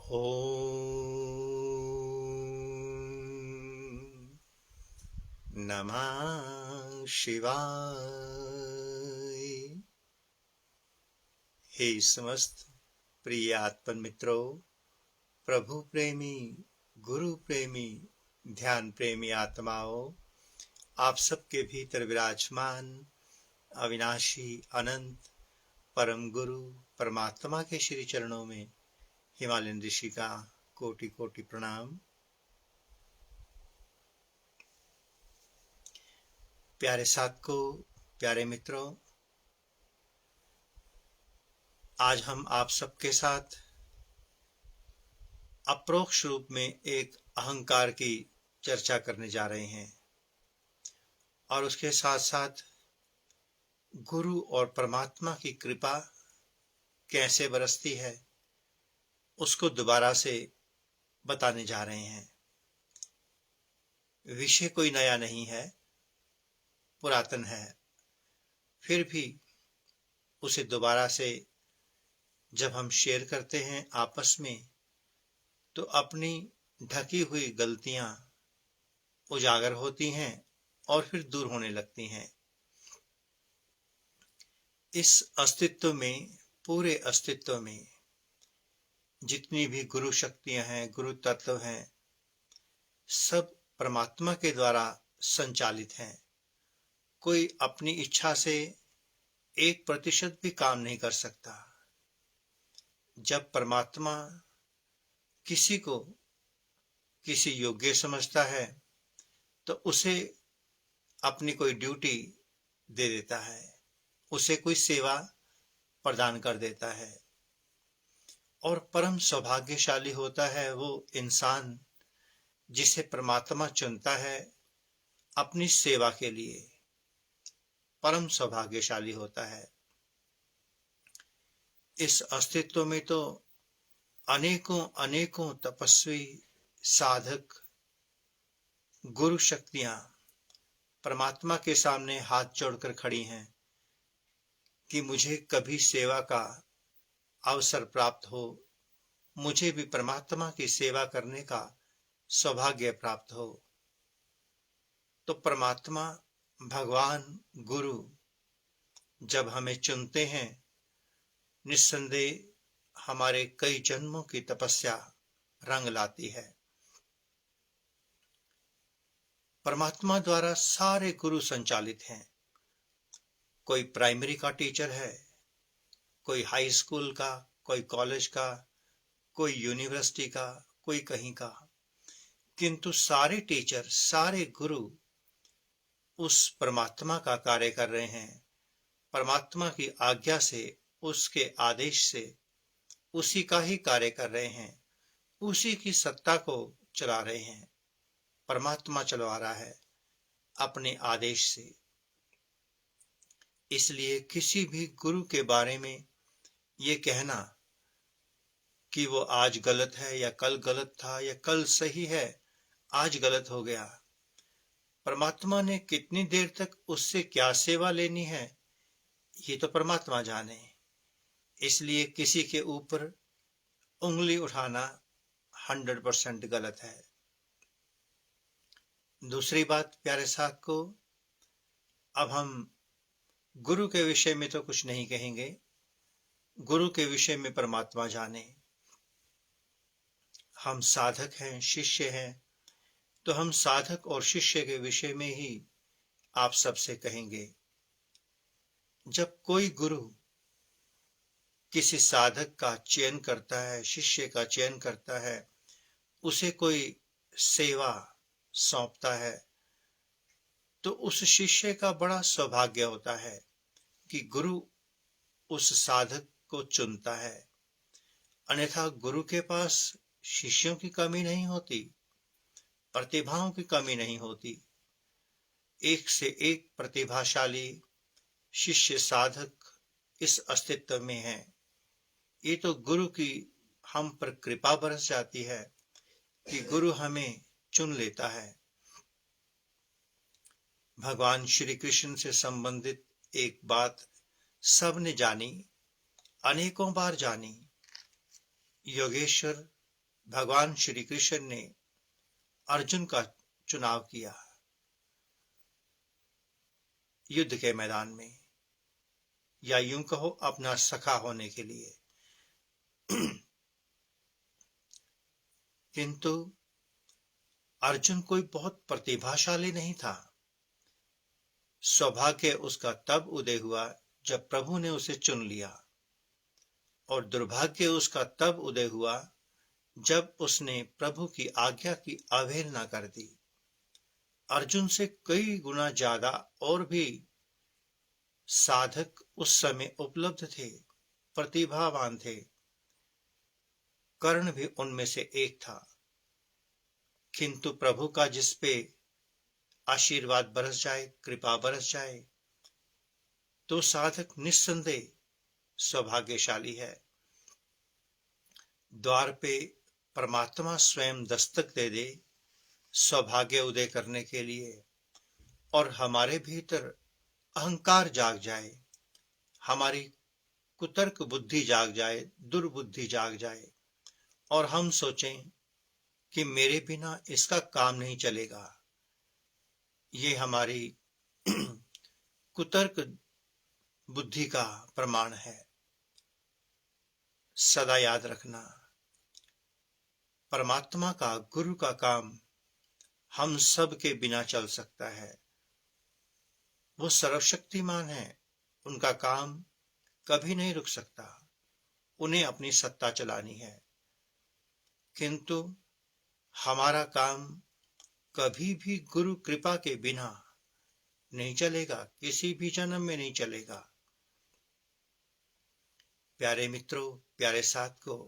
ॐ नमः शिवाय। हे समस्त प्रिय आत्मन मित्रों, प्रभु प्रेमी, गुरु प्रेमी, ध्यान प्रेमी आत्माओं, आप सबके भीतर विराजमान अविनाशी अनंत परम गुरु परमात्मा के श्री चरणों में हिमालयन ऋषि का कोटि कोटि प्रणाम। प्यारे साधकों, प्यारे मित्रों, आज हम आप सबके साथ अप्रोक्ष रूप में एक अहंकार की चर्चा करने जा रहे हैं और उसके साथ साथ गुरु और परमात्मा की कृपा कैसे बरसती है उसको दोबारा से बताने जा रहे हैं। विषय कोई नया नहीं है, पुरातन है, फिर भी उसे दोबारा से जब हम शेयर करते हैं आपस में तो अपनी ढकी हुई गलतियां उजागर होती हैं और फिर दूर होने लगती हैं। इस अस्तित्व में, पूरे अस्तित्व में जितनी भी गुरु शक्तियां हैं, गुरु तत्व हैं, सब परमात्मा के द्वारा संचालित हैं। कोई अपनी इच्छा से 1% भी काम नहीं कर सकता। जब परमात्मा किसी को किसी योग्य समझता है तो उसे अपनी कोई ड्यूटी दे देता है, उसे कोई सेवा प्रदान कर देता है। और परम सौभाग्यशाली होता है वो इंसान जिसे परमात्मा चुनता है अपनी सेवा के लिए। परम सौभाग्यशाली होता है। इस अस्तित्व में तो अनेकों अनेकों तपस्वी, साधक, गुरु शक्तियां परमात्मा के सामने हाथ जोड़कर खड़ी हैं कि मुझे कभी सेवा का अवसर प्राप्त हो, मुझे भी परमात्मा की सेवा करने का सौभाग्य प्राप्त हो। तो परमात्मा, भगवान, गुरु जब हमें चुनते हैं, निस्संदेह हमारे कई जन्मों की तपस्या रंग लाती है। परमात्मा द्वारा सारे गुरु संचालित हैं। कोई प्राइमरी का टीचर है, कोई हाई स्कूल का, कोई कॉलेज का, कोई यूनिवर्सिटी का, कोई कहीं का, किंतु सारे टीचर, सारे गुरु उस परमात्मा का कार्य कर रहे हैं। परमात्मा की आज्ञा से, उसके आदेश से उसी का ही कार्य कर रहे हैं, उसी की सत्ता को चला रहे हैं। परमात्मा चलवा रहा है अपने आदेश से। इसलिए किसी भी गुरु के बारे में ये कहना कि वो आज गलत है या कल गलत था या कल सही है, आज गलत हो गया, परमात्मा ने कितनी देर तक उससे क्या सेवा लेनी है ये तो परमात्मा जाने। इसलिए किसी के ऊपर उंगली उठाना 100% गलत है। दूसरी बात, प्यारे साथ को, अब हम गुरु के विषय में तो कुछ नहीं कहेंगे, गुरु के विषय में परमात्मा जाने। हम साधक हैं, शिष्य हैं, तो हम साधक और शिष्य के विषय में ही आप सबसे कहेंगे। जब कोई गुरु किसी साधक का चयन करता है, शिष्य का चयन करता है, उसे कोई सेवा सौंपता है, तो उस शिष्य का बड़ा सौभाग्य होता है कि गुरु उस साधक को चुनता है। अन्यथा गुरु के पास शिष्यों की कमी नहीं होती, प्रतिभाओं की कमी नहीं होती। एक से एक प्रतिभाशाली शिष्य साधक इस अस्तित्व में है। ये तो गुरु की हम पर कृपा बरस जाती है कि गुरु हमें चुन लेता है। भगवान श्री कृष्ण से संबंधित एक बात सबने जानी, अनेकों बार जानी। योगेश्वर भगवान श्री कृष्ण ने अर्जुन का चुनाव किया युद्ध के मैदान में, या यूं कहो अपना सखा होने के लिए। किंतु अर्जुन कोई बहुत प्रतिभाशाली नहीं था। सौभाग्य उसका तब उदय हुआ जब प्रभु ने उसे चुन लिया, और दुर्भाग्य उसका तब उदय हुआ जब उसने प्रभु की आज्ञा की अवहेलना कर दी। अर्जुन से कई गुना ज्यादा और भी साधक उस समय उपलब्ध थे, प्रतिभावान थे। कर्ण भी उनमें से एक था, किंतु प्रभु का जिस पे आशीर्वाद बरस जाए, कृपा बरस जाए, तो साधक निस्संदेह सौभाग्यशाली है। द्वार पे परमात्मा स्वयं दस्तक दे दे सौभाग्य उदय करने के लिए, और हमारे भीतर अहंकार जाग जाए, हमारी कुतर्क बुद्धि जाग जाए, दुर्बुद्धि जाग जाए, और हम सोचें कि मेरे बिना इसका काम नहीं चलेगा। ये हमारी कुतर्क बुद्धि का प्रमाण है। सदा याद रखना, परमात्मा का, गुरु का काम हम सब के बिना चल सकता है। वो सर्वशक्तिमान है, उनका काम कभी नहीं रुक सकता, उन्हें अपनी सत्ता चलानी है। किंतु हमारा काम कभी भी गुरु कृपा के बिना नहीं चलेगा, किसी भी जन्म में नहीं चलेगा। प्यारे मित्रों, प्यारे साथियों,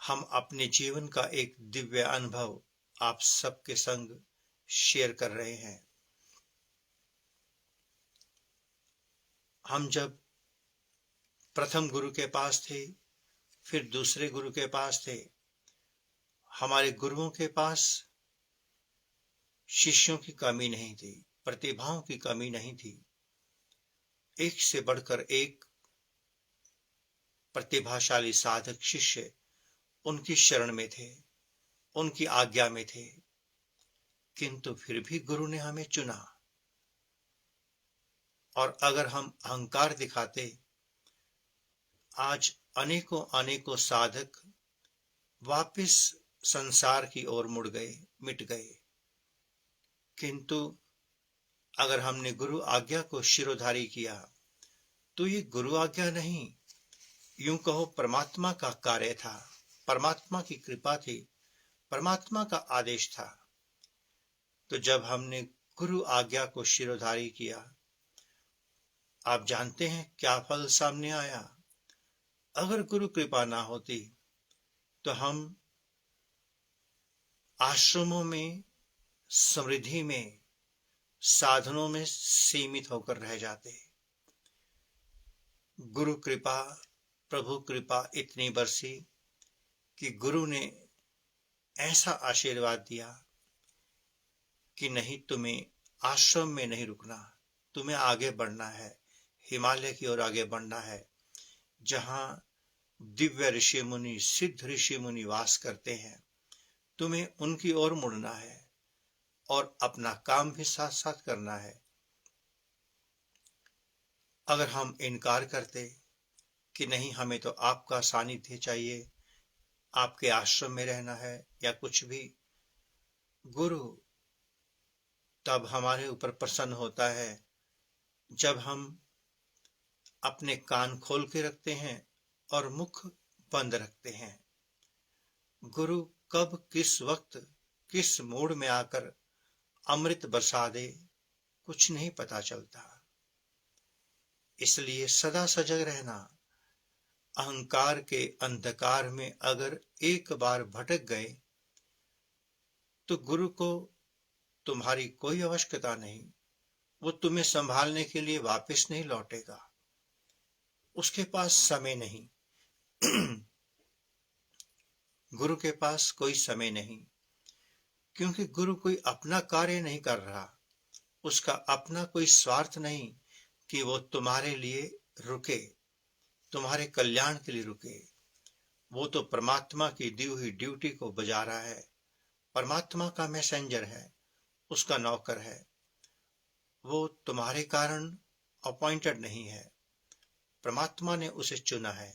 हम अपने जीवन का एक दिव्य अनुभव आप सबके संग शेयर कर रहे हैं। हम जब प्रथम गुरु के पास थे, फिर दूसरे गुरु के पास थे, हमारे गुरुओं के पास शिष्यों की कमी नहीं थी, प्रतिभाओं की कमी नहीं थी। एक से बढ़कर एक प्रतिभाशाली साधक शिष्य उनकी शरण में थे, उनकी आज्ञा में थे। किंतु फिर भी गुरु ने हमें चुना, और अगर हम अहंकार दिखाते, आज अनेकों अनेकों साधक वापिस संसार की ओर मुड़ गए, मिट गए। किंतु अगर हमने गुरु आज्ञा को शिरोधारी किया, तो ये गुरु आज्ञा नहीं, यूं कहो परमात्मा का कार्य था, परमात्मा की कृपा थी, परमात्मा का आदेश था। तो जब हमने गुरु आज्ञा को शिरोधारी किया, आप जानते हैं क्या फल सामने आया। अगर गुरु कृपा ना होती तो हम आश्रमों में, समृद्धि में, साधनों में सीमित होकर रह जाते। गुरु कृपा, प्रभु कृपा इतनी बरसी कि गुरु ने ऐसा आशीर्वाद दिया कि नहीं, तुम्हें आश्रम में नहीं रुकना, तुम्हें आगे बढ़ना है, हिमालय की ओर आगे बढ़ना है, जहां दिव्य ऋषि मुनि, सिद्ध ऋषि मुनि वास करते हैं। तुम्हें उनकी ओर मुड़ना है और अपना काम भी साथ साथ करना है। अगर हम इनकार करते कि नहीं, हमें तो आपका सानिध्य चाहिए, आपके आश्रम में रहना है या कुछ भी, गुरु तब हमारे ऊपर प्रसन्न होता है जब हम अपने कान खोल के रखते हैं और मुख बंद रखते हैं। गुरु कब, किस वक्त, किस मूड में आकर अमृत बरसा दे, कुछ नहीं पता चलता। इसलिए सदा सजग रहना। अहंकार के अंधकार में अगर एक बार भटक गए तो गुरु को तुम्हारी कोई आवश्यकता नहीं, वो तुम्हें संभालने के लिए वापस नहीं लौटेगा, उसके पास समय नहीं। गुरु के पास कोई समय नहीं, क्योंकि गुरु कोई अपना कार्य नहीं कर रहा, उसका अपना कोई स्वार्थ नहीं कि वो तुम्हारे लिए रुके, तुम्हारे कल्याण के लिए रुके। वो तो परमात्मा की दी हुई ड्यूटी को बजा रहा है, परमात्मा का मैसेंजर है, उसका नौकर है। वो तुम्हारे कारण अपॉइंटेड नहीं है, परमात्मा ने उसे चुना है।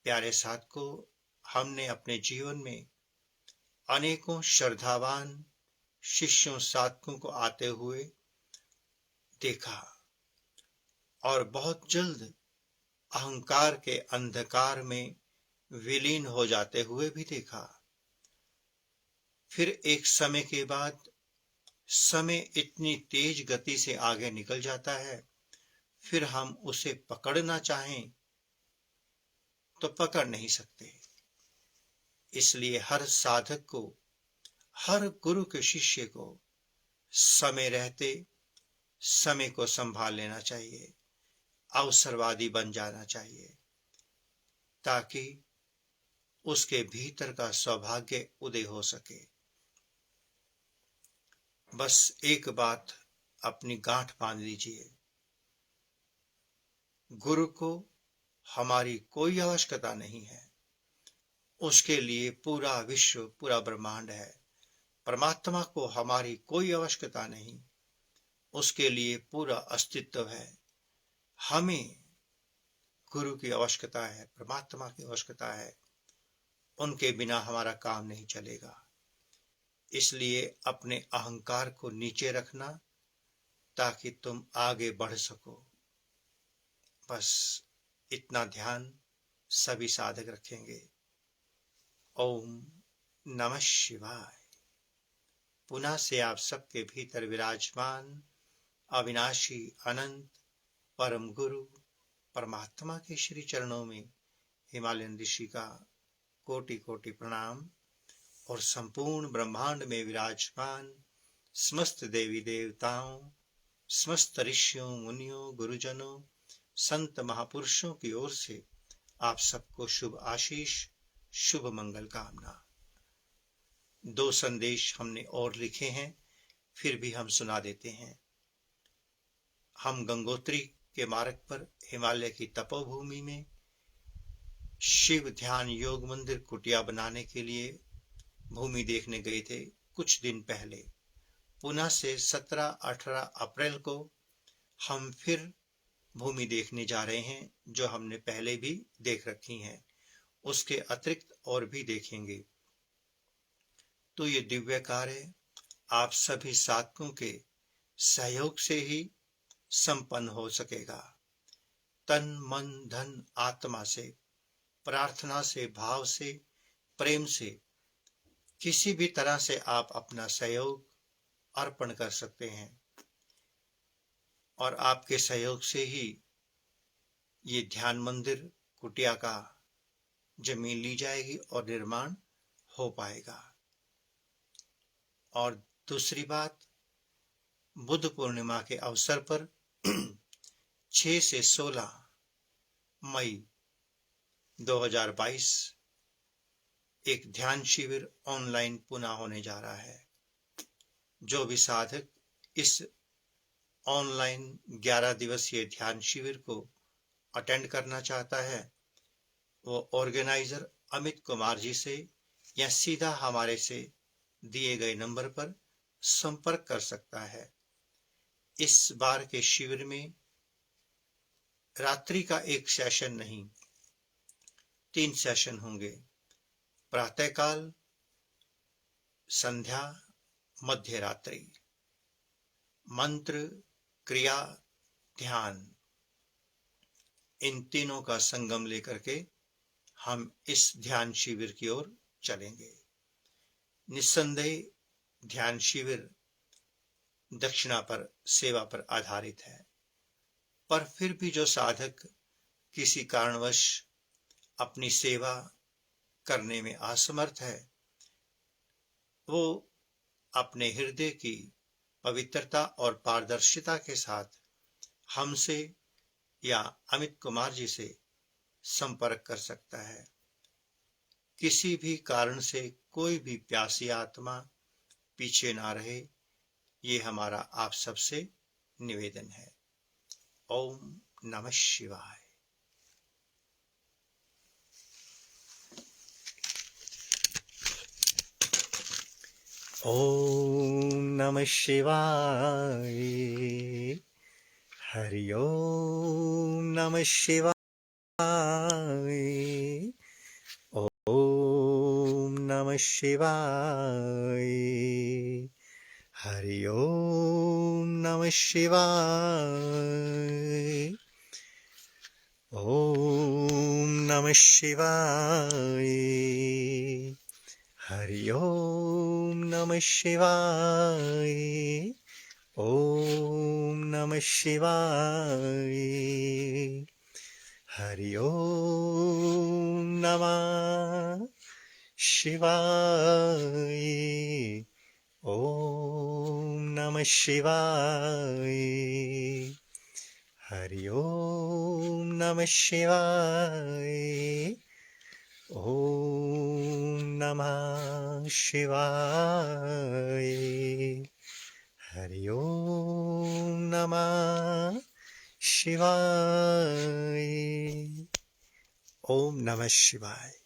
प्यारे साधकों, हमने अपने जीवन में अनेकों श्रद्धावान शिष्यों साधकों को आते हुए देखा और बहुत जल्द अहंकार के अंधकार में विलीन हो जाते हुए भी देखा। फिर एक समय के बाद समय इतनी तेज गति से आगे निकल जाता है, फिर हम उसे पकड़ना चाहें तो पकड़ नहीं सकते। इसलिए हर साधक को, हर गुरु के शिष्य को समय रहते समय को संभाल लेना चाहिए, अवसरवादी बन जाना चाहिए, ताकि उसके भीतर का सौभाग्य उदय हो सके। बस एक बात अपनी गांठ बांध लीजिए, गुरु को हमारी कोई आवश्यकता नहीं है, उसके लिए पूरा विश्व, पूरा ब्रह्मांड है। परमात्मा को हमारी कोई आवश्यकता नहीं, उसके लिए पूरा अस्तित्व है। हमें गुरु की आवश्यकता है, परमात्मा की आवश्यकता है, उनके बिना हमारा काम नहीं चलेगा। इसलिए अपने अहंकार को नीचे रखना ताकि तुम आगे बढ़ सको। बस इतना ध्यान सभी साधक रखेंगे। ओम नमः शिवाय। पुनः से आप सबके भीतर विराजमान अविनाशी अनंत परम गुरु परमात्मा के श्री चरणों में हिमालयन ऋषि का कोटि कोटि प्रणाम और संपूर्ण ब्रह्मांड में विराजमान समस्त देवी देवताओं, समस्त ऋषियों, मुनियों, गुरुजनों, संत महापुरुषों की ओर से आप सबको शुभ आशीष, शुभ मंगल कामना। 2 संदेश हमने और लिखे हैं, फिर भी हम सुना देते हैं। हम गंगोत्री के मार्ग पर हिमालय की तपोभूमि में शिव ध्यान योग मंदिर कुटिया बनाने के लिए भूमि देखने गए थे कुछ दिन पहले। पुनः से 17-18 अप्रैल को हम फिर भूमि देखने जा रहे हैं, जो हमने पहले भी देख रखी हैं, उसके अतिरिक्त और भी देखेंगे। तो ये दिव्य कार्य आप सभी साधकों के सहयोग से ही संपन्न हो सकेगा। तन मन धन आत्मा से, प्रार्थना से, भाव से, प्रेम से, किसी भी तरह से आप अपना सहयोग अर्पण कर सकते हैं और आपके सहयोग से ही ये ध्यान मंदिर कुटिया का जमीन ली जाएगी और निर्माण हो पाएगा। और दूसरी बात, बुद्ध पूर्णिमा के अवसर पर 6 से 16 मई 2022 एक ध्यान शिविर ऑनलाइन पुनः होने जा रहा है। जो भी साधक इस ऑनलाइन 11 दिवसीय ध्यान शिविर को अटेंड करना चाहता है, वो ऑर्गेनाइजर अमित कुमार जी से या सीधा हमारे से दिए गए नंबर पर संपर्क कर सकता है। इस बार के शिविर में रात्रि का एक सेशन नहीं, 3 सेशन होंगे। प्रातःकाल, संध्या, मध्य रात्रि। मंत्र, क्रिया, ध्यान, इन तीनों का संगम लेकर के हम इस ध्यान शिविर की ओर चलेंगे। निस्संदेह ध्यान शिविर दक्षिणा पर, सेवा पर आधारित है, पर फिर भी जो साधक किसी कारणवश अपनी सेवा करने में असमर्थ है, वो अपने हृदय की पवित्रता और पारदर्शिता के साथ हमसे या अमित कुमार जी से संपर्क कर सकता है। किसी भी कारण से कोई भी प्यासी आत्मा पीछे ना रहे, ये हमारा आप सबसे निवेदन है। ओम नमः शिवाय। ओम नमः शिवाय। हरि ओम नमः शिवाय। ओम नमः शिवाय। हरि ओम नमः शिवाय। ओम नमः शिवाय। हरि ओम नमः शिवाय। ओम नमः शिवाय। हरि ओम नमः शिवाय। ओम नमः शिवाय। हरि ओम नमः शिवाय। ओम नमः शिवाय। हरि ओम नमः शिवाय। ओम नमः शिवाय।